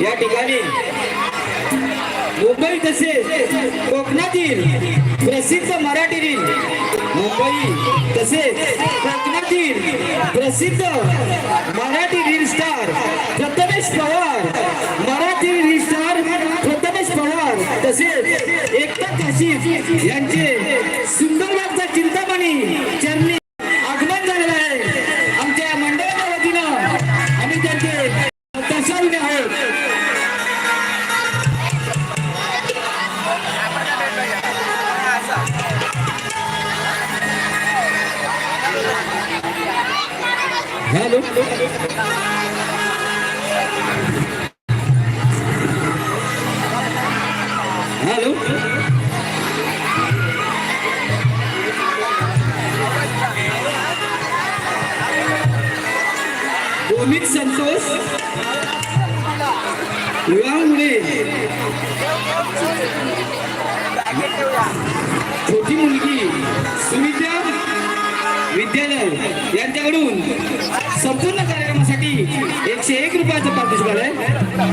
या ठिकाणी मुंबई तसेच कोकणातील प्रसिद्ध मराठी रील मुंबई तसेच कोकणातील प्रसिद्ध Marathi reel star Prathamesh Pawar Marathi reel star Prathamesh Pawar तसेच एकता काशीफ यांचे सुंदरबागचा चिंतामणी चरणी आगमन झालेलं आहे। आमच्या मंडळाच्या वतीनं आम्ही त्यांचे दर्शवले आहोत। Hello hello hello Bhaumik Santosh विवाहामुळे छोटी मुलगी सुविद्या विद्यालय यांच्याकडून संपूर्ण कार्यक्रमासाठी 101 रुपयाचं पारितोषिक आलंय.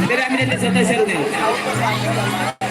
तरी आम्ही त्यांचे सदस्य नाही.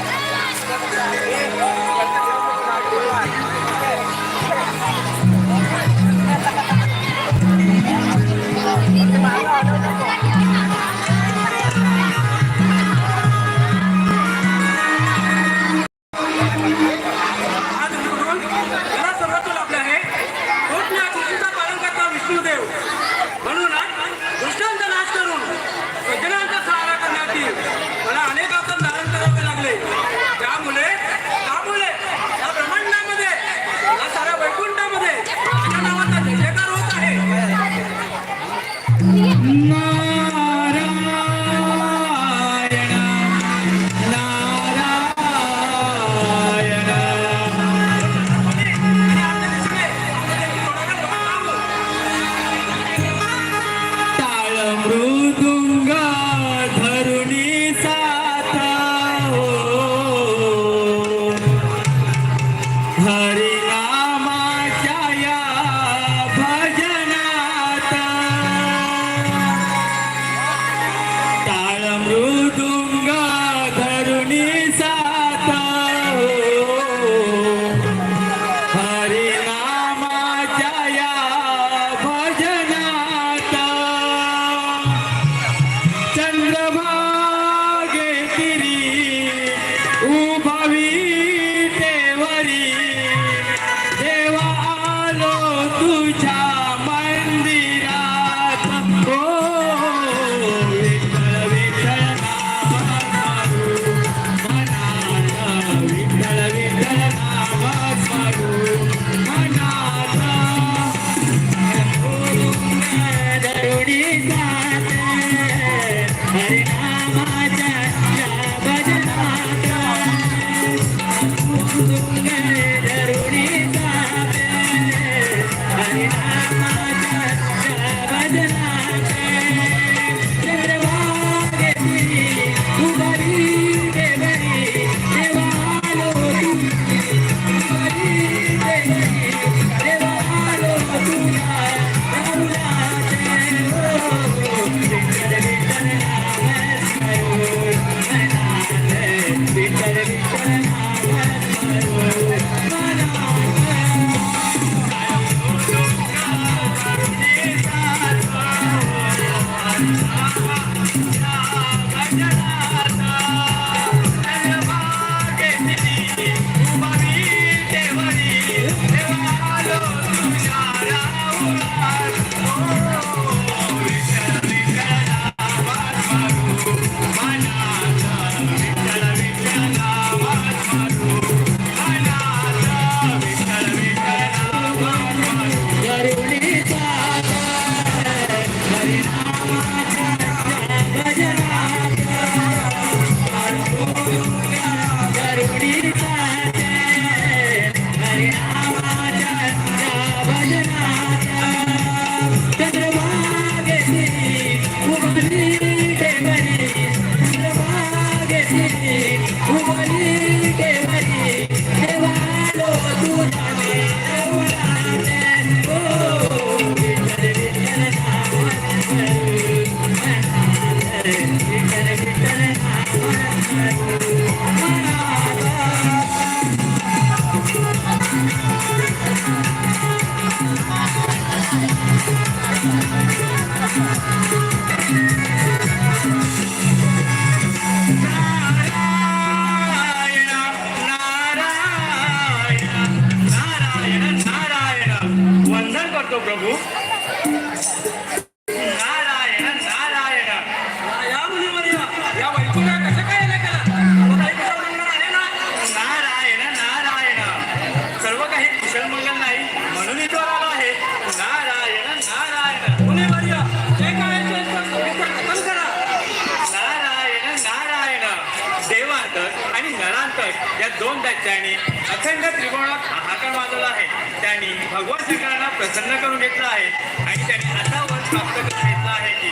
दोन दैत्यांनी अखंड त्रिकोणात हाहाकार माजवला आहे. त्यांनी भगवान शंकरांना प्रसन्न करून घेतला आहे आणि त्यांनी असा वर प्राप्त करून घेतला आहे की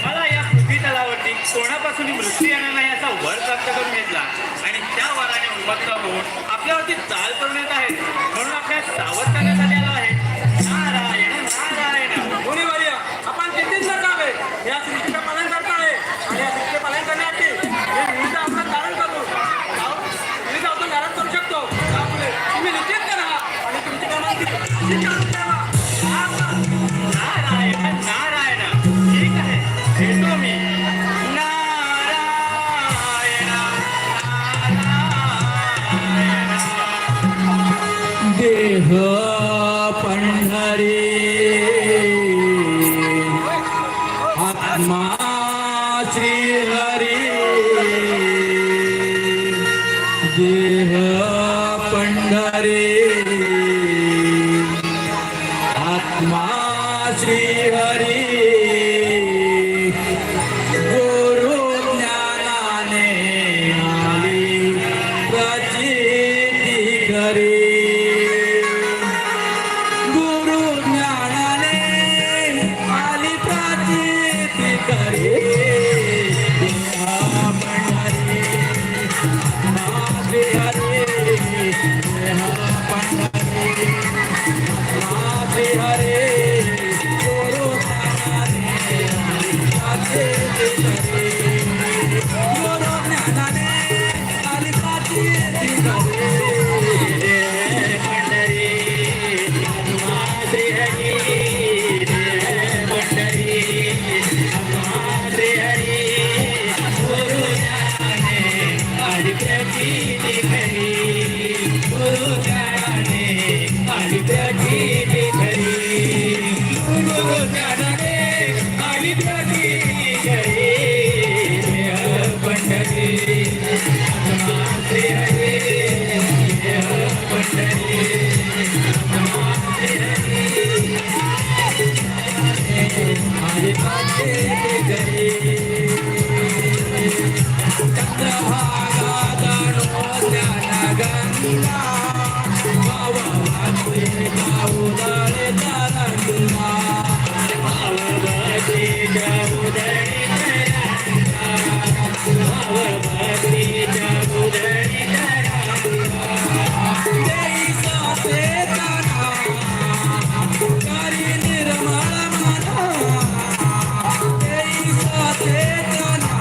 मला या पृथ्वी तलावरती कोणापासून मृत्यू येणार नाही असा वर प्राप्त करून घेतला आणि त्या वराने उन्मत्त होऊन आपल्यावरती चाल करून येत आहेत. म्हणून आपल्या सावध करण्यासाठी आलो आहे. नारायण नारायण. मुनिवर्य, आपण किती नकावे या सृष्टीचं पालन करता आहे आणि या सृष्टीचे पालन करण्यासाठी हे विविध आपण धारण करतो विविध आपण धारण करू शकतो. त्यामुळे तुम्ही निश्चित करा आणि तुमची कामाची नारायण नारायण. ठीक आहे, भेटतो मी. नारायण नारायण. देह पंढरी आत्मा श्रीहरी. देह पंढरी आत्मा श्रीहरी. गुरु ज्ञानाने आली प्रचिती घरी. गुरु ज्ञानाने आली प्रचिती घरी. देह पंढरी आत्मा श्रीहरी. देह पंढरी आत्मा श्रीहरी. गुरु ज्ञानाने आली प्रचिती घरी. गुरु ज्ञानाने आली प्रचिती घरी. पंढरी आत्मा श्रीहरी. पंढरी आत्मा श्रीहरी. गुरु ज्ञानाने आली प्रचिती घरी. गुरु ज्ञानाने आली प्रचिती घरी. गुरु ज्ञानाने आली प्रचिती घरी. पंढरी आत्मा श्रीहरी. पंढरी आत्मा श्रीहरी. आली प्रचिती घरी. चंद्रभागा जाणो ज्ञान गंगा. भावभाती उदळे तरंगा. भावभाती उदळे तरंगा. भावभाती उदळे तरंगा. जैसा चेतना करी निर्मळ मना. जैसा चेतना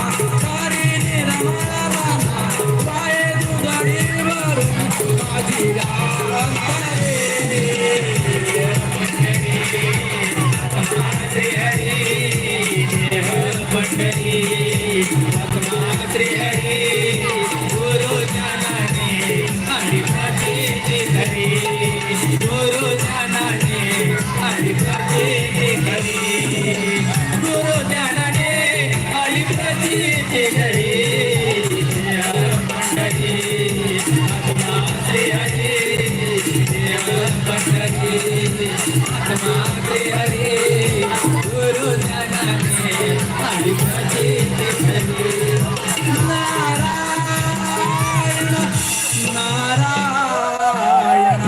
करी निर्मळ मना. पाय दुधडी वरून माझी अंतरे. आत्मा श्रीहरी. पंढरी आत्मा श्रीहरी. गुरु ज्ञानाने आली प्रचिती घरी. गुरु ज्ञानाने आली प्रचिती घरी. गुरु ज्ञानाने आली प्रचिती घरी. पंढरी आत्मा श्रीहरी. पंढरी आत्मा श्रीहरी. गुरु ज्ञानाने आली प्रचिती घरी. नारायण नारायण.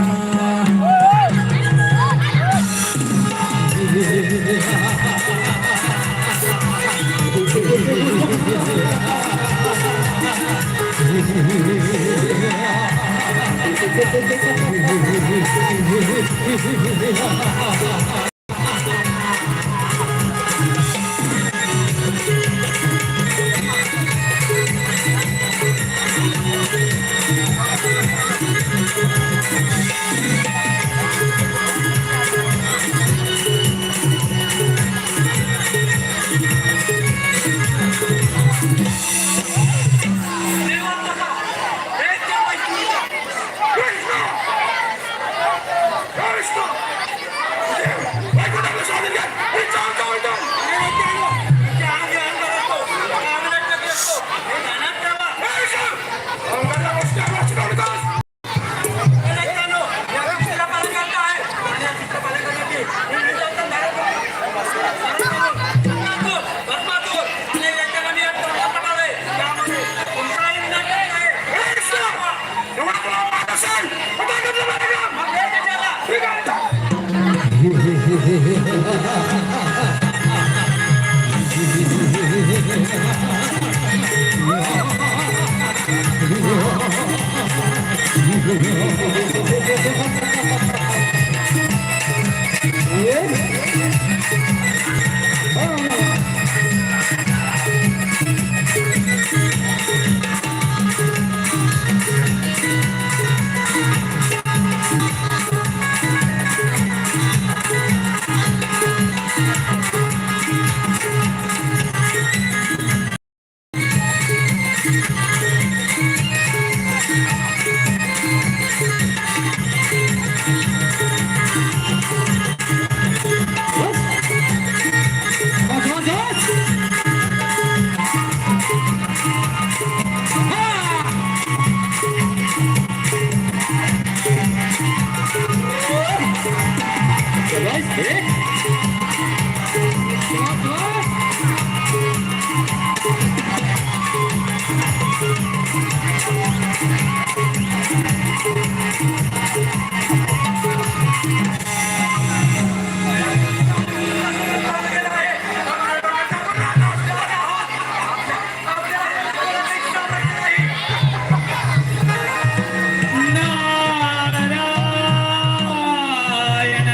नारायण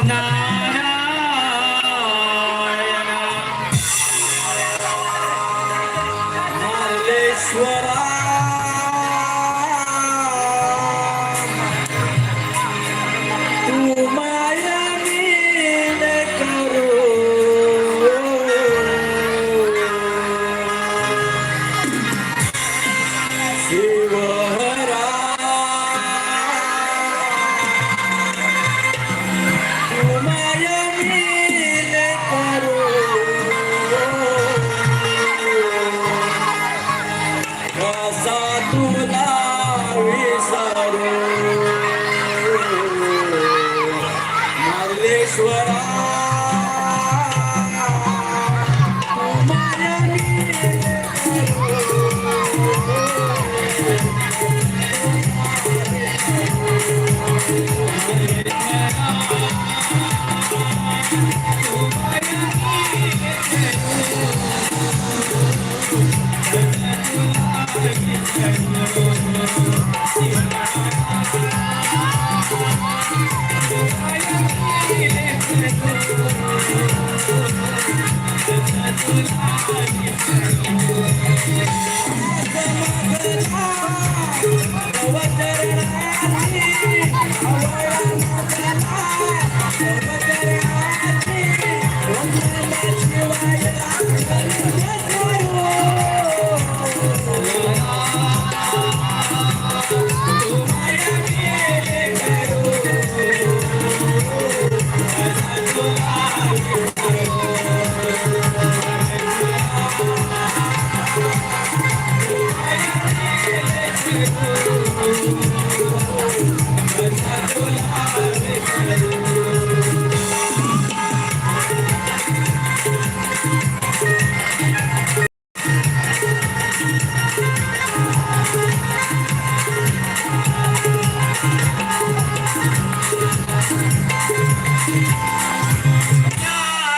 नारायण मार्लेश्वरा तू माया मीन करो शिवहरा तू माया मीन करो कसा तुला विसरू मार्लेश्वरा तू माया मीन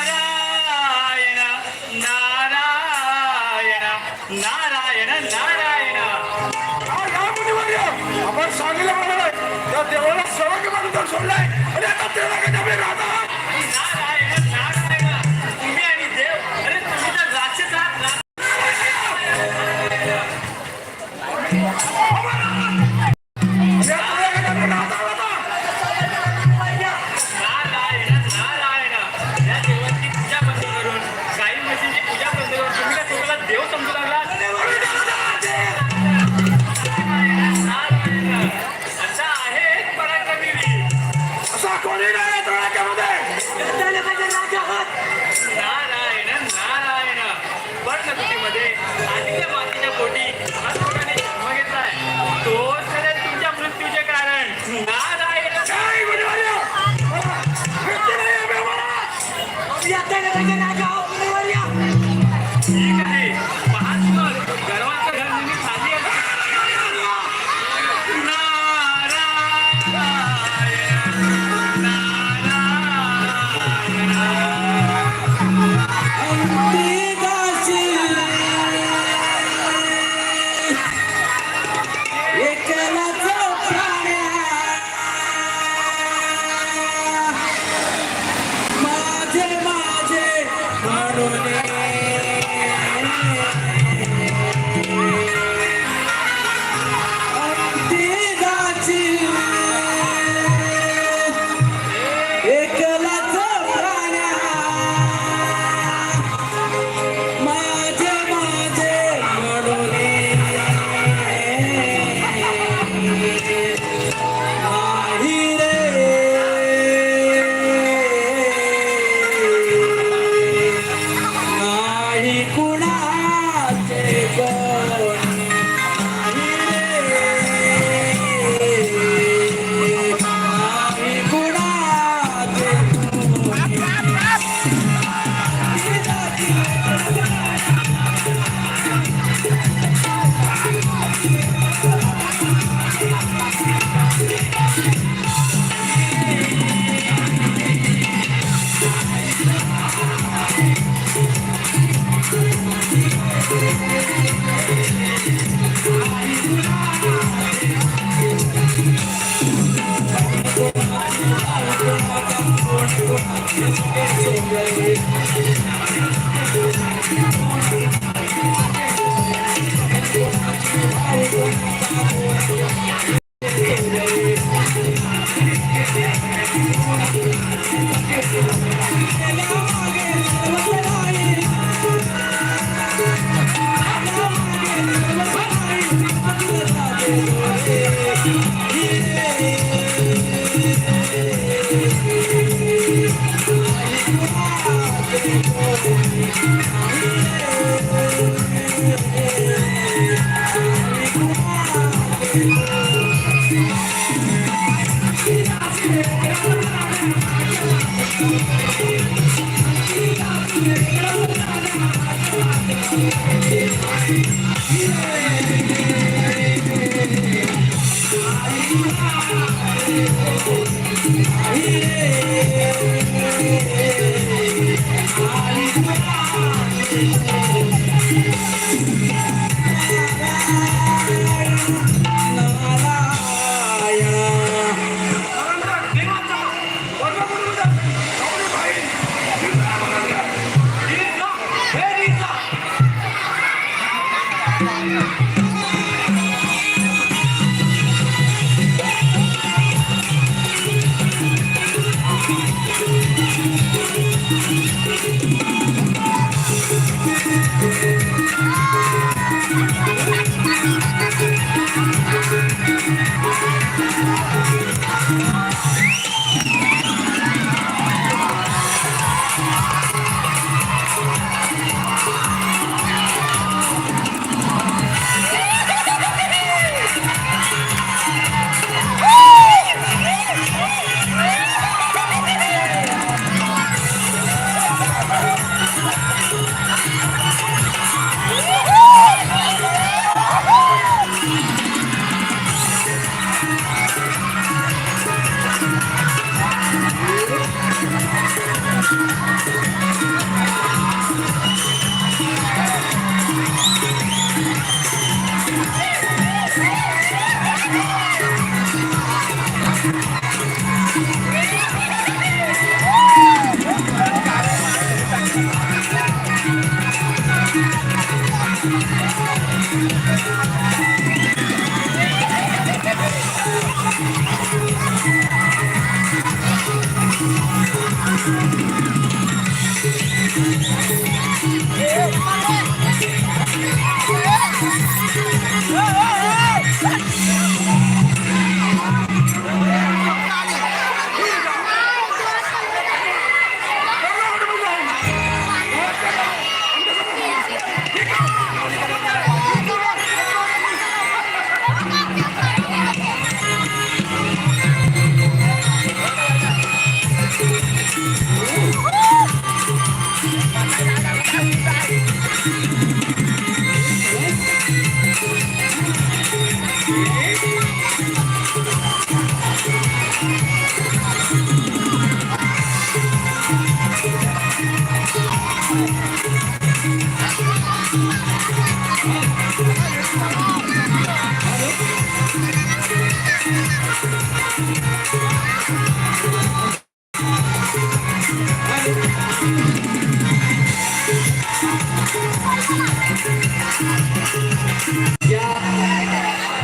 नारायण नारायण नारायण नारायण आपण सांगितलं म्हणालाय त्या देवाला सर्व मानून सोडलाय आणि आता त्याला काय डबे राहतात नारायण नारायण तुम्ही आणि देव अरे तुम्ही तर राक्षस आहात ना. नारायण नारायण या देवाची पूजा बंद करून गाई म्हशींची पूजा बंद करून तुम्ही काय स्वतःला देव समजू लागला. नारायण असा आहे एक पराक्रमी वीर. असा कोणी नाही तळाक्यामध्ये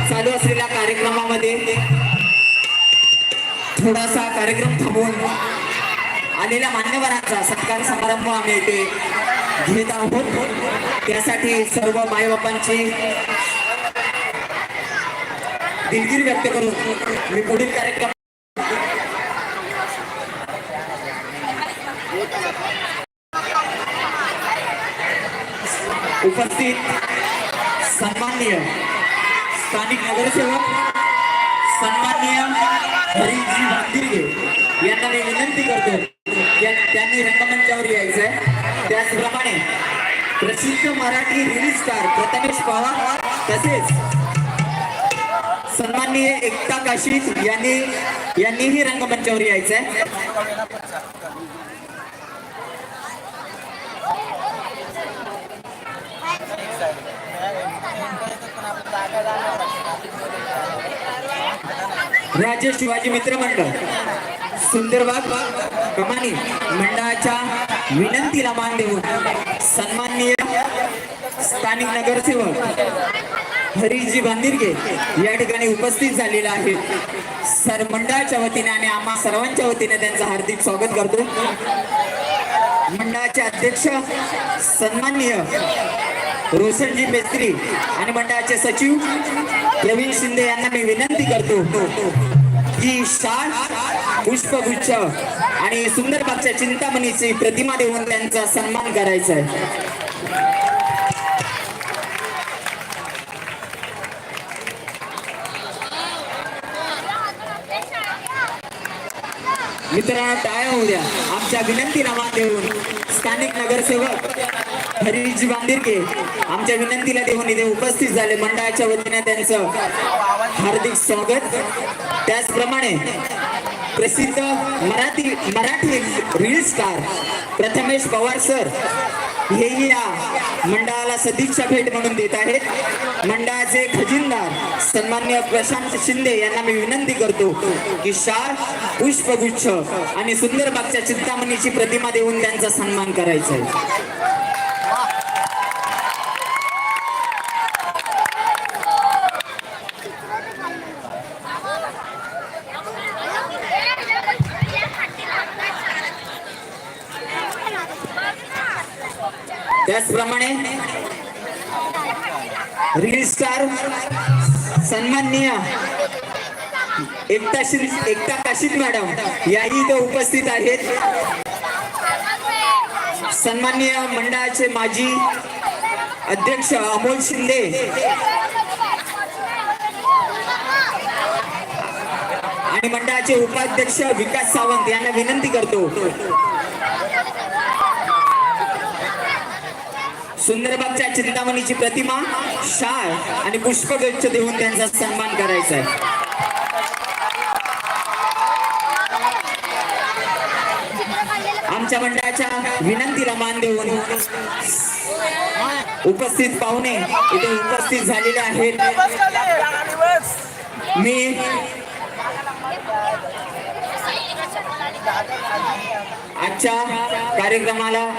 चालू असलेल्या कार्यक्रमामध्ये थोडासा कार्यक्रम थांबवून आलेल्या मान्यवरांचा सत्कार समारंभ आम्ही इथे घेत आहोत। त्यासाठी सर्व मायबापांची दिलगिरी व्यक्त करून मी पुढील कार्यक्रम उपस्थित सन्माननीय स्थानिक नगरसेवक सन्माननीय हरीशजी भांदिरगे यांना मी विनंती करतो त्यांनी रंगमंचावर यायचंय. त्याचप्रमाणे प्रसिद्ध मराठी रील स्टार प्रथमेश पवार तसेच सन्माननीय एकता काशीद यांनीही रंगमंचावर यायचंय. राज्य शिवाजी मित्र मंडळ सुंदरबाग कमानी मंडळाच्या विनंतीला मान देऊन सन्माननीय स्थानिक नगरसेवक हरीजी बांदिरगे या ठिकाणी उपस्थित झालेला आहे. मंडळाच्या वतीने आणि आम्हा सर्वांच्या वतीने त्यांचं हार्दिक स्वागत करतो. मंडळाचे अध्यक्ष सन्माननीय रोशनजी मेस्त्री आणि मंडळाचे सचिव प्रवीण शिंदे यांना मी विनंती करतो की शाल पुष्पगुच्छ आणि सुंदरबागच्या चिंतामणीची प्रतिमा देऊन त्यांचा सन्मान करायचा आहे. मित्रांनो टाळ्या होऊ द्या. आमच्या विनंतीला मान देऊन स्थानिक नगरसेवक हरीजी बांदिरगे आमच्या विनंतीला देऊन इथे उपस्थित झाले. मंडळाच्या वतीने त्यांचं हार्दिक स्वागत. त्याचप्रमाणे प्रसिद्ध Marathi reel star Prathamesh Pawar sir हेही या मंडळाला सदिच्छा भेट म्हणून देत आहेत. मंडळाचे खजिनदार सन्मान्य प्रशांत शिंदे यांना मी विनंती करतो की शाल पुष्पगुच्छ आणि सुंदरबागच्या चिंतामणीची प्रतिमा देऊन त्यांचा सन्मान करायचा आहे. त्याचप्रमाणे रील स्टार सन्माननीय एकता काशीद मॅडम याही इथे उपस्थित आहेत. सन्माननीय मंडळाचे माजी अध्यक्ष अमोल शिंदे आणि मंडळाचे उपाध्यक्ष विकास सावंत यांना विनंती करतो सुंदरबागच्या चिंतामणीची प्रतिमा शाल आणि पुष्पगुच्छ देऊन त्यांचा सन्मान करायचा आहे. आमच्या मंडळाच्या विनंतीला मान देऊन उपस्थित पाहुणे इथे उपस्थित झालेले आहेत. मी आजच्या कार्यक्रमाला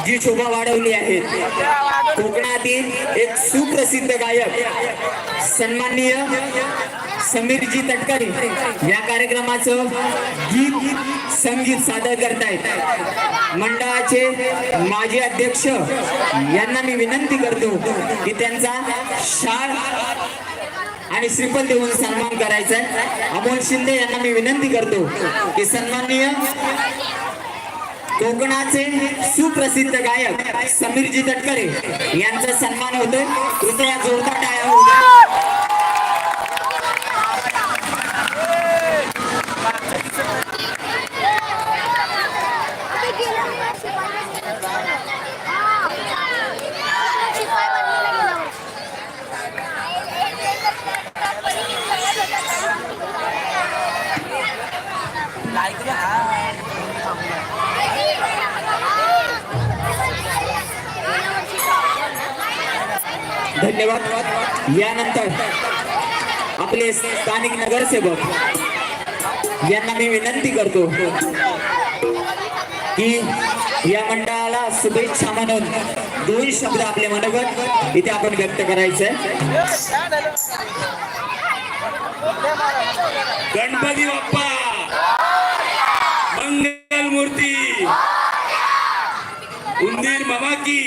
जी शोभा वाढवली आहे कोकणातील एक सुप्रसिद्ध गायक सन्माननीय समीरजी तटकरे या कार्यक्रमाचं गीत संगीत सादर करतायत. मंडळाचे माजी अध्यक्ष यांना मी विनंती करतो की त्यांचा शाल आणि श्रीफल देऊन सन्मान करायचा आहे. अमोल शिंदे यांना मी विनंती करतो की सन्माननीय कोकणाचे सुप्रसिद्ध गायक समीरजी तटकरे यांचा सन्मान होतो. कृपया जोरदार टाळ्या होऊ द्या. धन्यवाद. यानंतर आपले स्थानिक नगरसेवक यांना मी विनंती करतो की या मंडळाला शुभेच्छा म्हणून 2 शब्द आपले मनोगत इथे आपण व्यक्त करायचंय. गणपती बाप्पा मंगल मूर्ती उंदीर मामा की